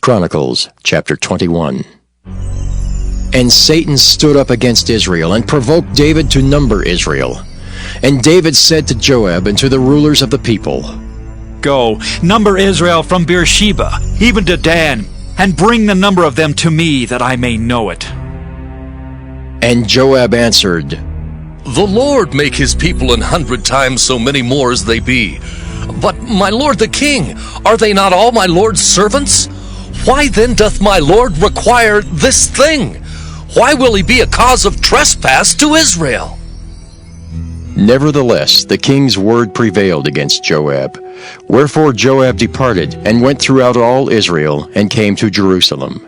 Chronicles, chapter 21. And Satan stood up against Israel, and provoked David to number Israel. And David said to Joab and to the rulers of the people, Go, number Israel from Beersheba, even to Dan, and bring the number of them to me, that I may know it. And Joab answered, The Lord make his people 100 times so many more as they be. But, my lord the king, are they not all my lord's servants? Why then doth my lord require this thing? Why will he be a cause of trespass to Israel? Nevertheless, the king's word prevailed against Joab. Wherefore Joab departed, and went throughout all Israel, and came to Jerusalem.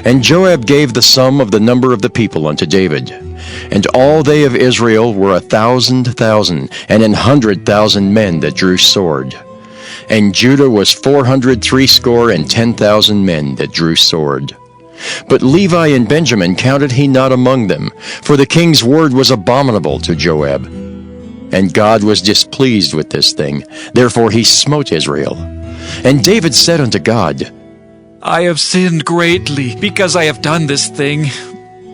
And Joab gave the sum of the number of the people unto David. And all they of Israel were 1,000,000, and 100,000 men that drew sword. And Judah was 460,010 men that drew sword. But Levi and Benjamin counted he not among them, for the king's word was abominable to Joab. And God was displeased with this thing, therefore he smote Israel. And David said unto God, I have sinned greatly, because I have done this thing.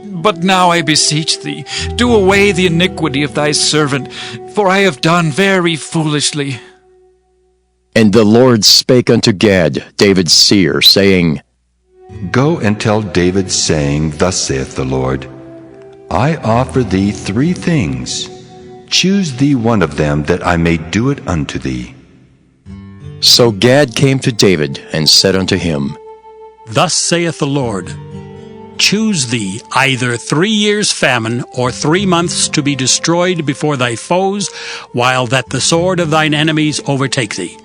But now I beseech thee, do away the iniquity of thy servant, for I have done very foolishly. And the Lord spake unto Gad, David's seer, saying, Go and tell David, saying, Thus saith the Lord, I offer thee 3 things. Choose thee one of them, that I may do it unto thee. So Gad came to David, and said unto him, Thus saith the Lord, Choose thee either 3 years' famine, or 3 months to be destroyed before thy foes, while that the sword of thine enemies overtake thee.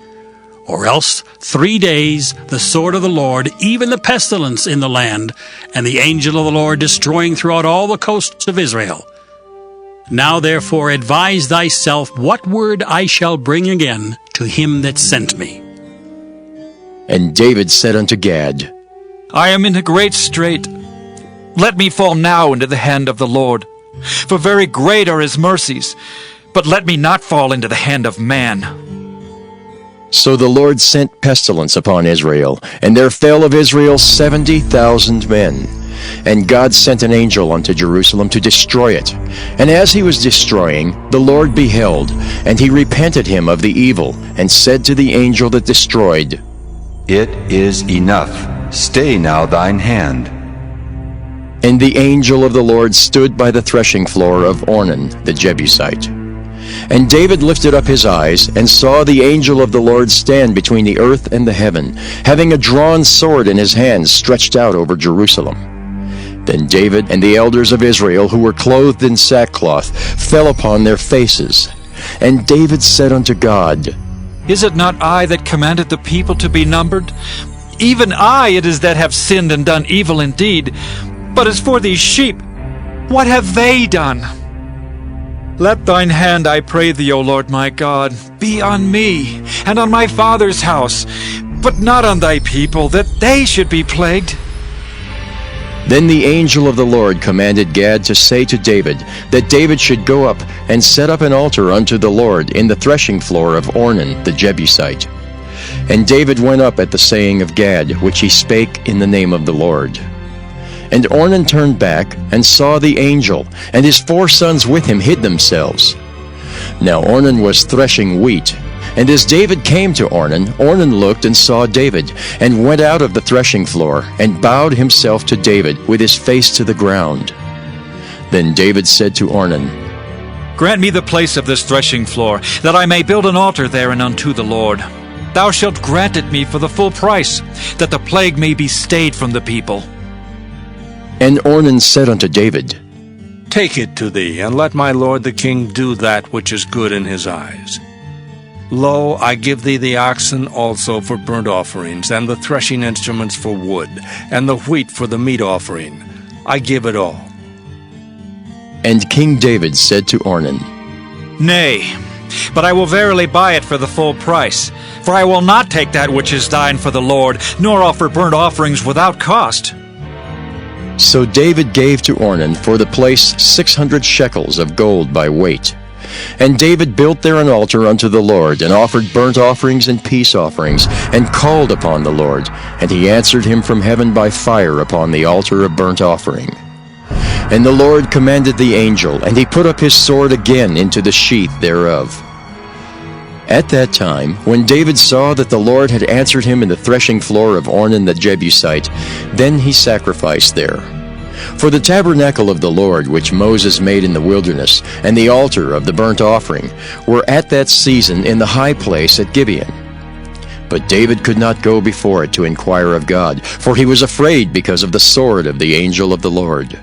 Or else 3 days the sword of the Lord, even the pestilence in the land, and the angel of the Lord destroying throughout all the coasts of Israel. Now therefore advise thyself what word I shall bring again to him that sent me. And David said unto Gad, I am in a great strait. Let me fall now into the hand of the Lord. For very great are his mercies, but let me not fall into the hand of man. So the Lord sent pestilence upon Israel, and there fell of Israel 70,000 men. And God sent an angel unto Jerusalem to destroy it. And as he was destroying, the Lord beheld, and he repented him of the evil, and said to the angel that destroyed, It is enough. Stay now thine hand. And the angel of the Lord stood by the threshing floor of Ornan the Jebusite. And David lifted up his eyes, and saw the angel of the Lord stand between the earth and the heaven, having a drawn sword in his hand stretched out over Jerusalem. Then David and the elders of Israel, who were clothed in sackcloth, fell upon their faces. And David said unto God, Is it not I that commanded the people to be numbered? Even I it is that have sinned and done evil indeed. But as for these sheep, what have they done? Let thine hand, I pray thee, O Lord my God, be on me, and on my father's house, but not on thy people, that they should be plagued. Then the angel of the Lord commanded Gad to say to David, that David should go up and set up an altar unto the Lord in the threshing floor of Ornan the Jebusite. And David went up at the saying of Gad, which he spake in the name of the Lord. And Ornan turned back, and saw the angel, and his 4 sons with him hid themselves. Now Ornan was threshing wheat. And as David came to Ornan, Ornan looked and saw David, and went out of the threshing floor, and bowed himself to David, with his face to the ground. Then David said to Ornan, Grant me the place of this threshing floor, that I may build an altar therein unto the Lord. Thou shalt grant it me for the full price, that the plague may be stayed from the people. And Ornan said unto David, Take it to thee, and let my lord the king do that which is good in his eyes. Lo, I give thee the oxen also for burnt offerings, and the threshing instruments for wood, and the wheat for the meat offering. I give it all. And King David said to Ornan, Nay, but I will verily buy it for the full price. For I will not take that which is thine for the Lord, nor offer burnt offerings without cost. So David gave to Ornan for the place 600 shekels of gold by weight. And David built there an altar unto the Lord, and offered burnt offerings and peace offerings, and called upon the Lord. And he answered him from heaven by fire upon the altar of burnt offering. And the Lord commanded the angel, and he put up his sword again into the sheath thereof. At that time, when David saw that the Lord had answered him in the threshing floor of Ornan the Jebusite, then he sacrificed there. For the tabernacle of the Lord, which Moses made in the wilderness, and the altar of the burnt offering, were at that season in the high place at Gibeon. But David could not go before it to inquire of God, for he was afraid because of the sword of the angel of the Lord.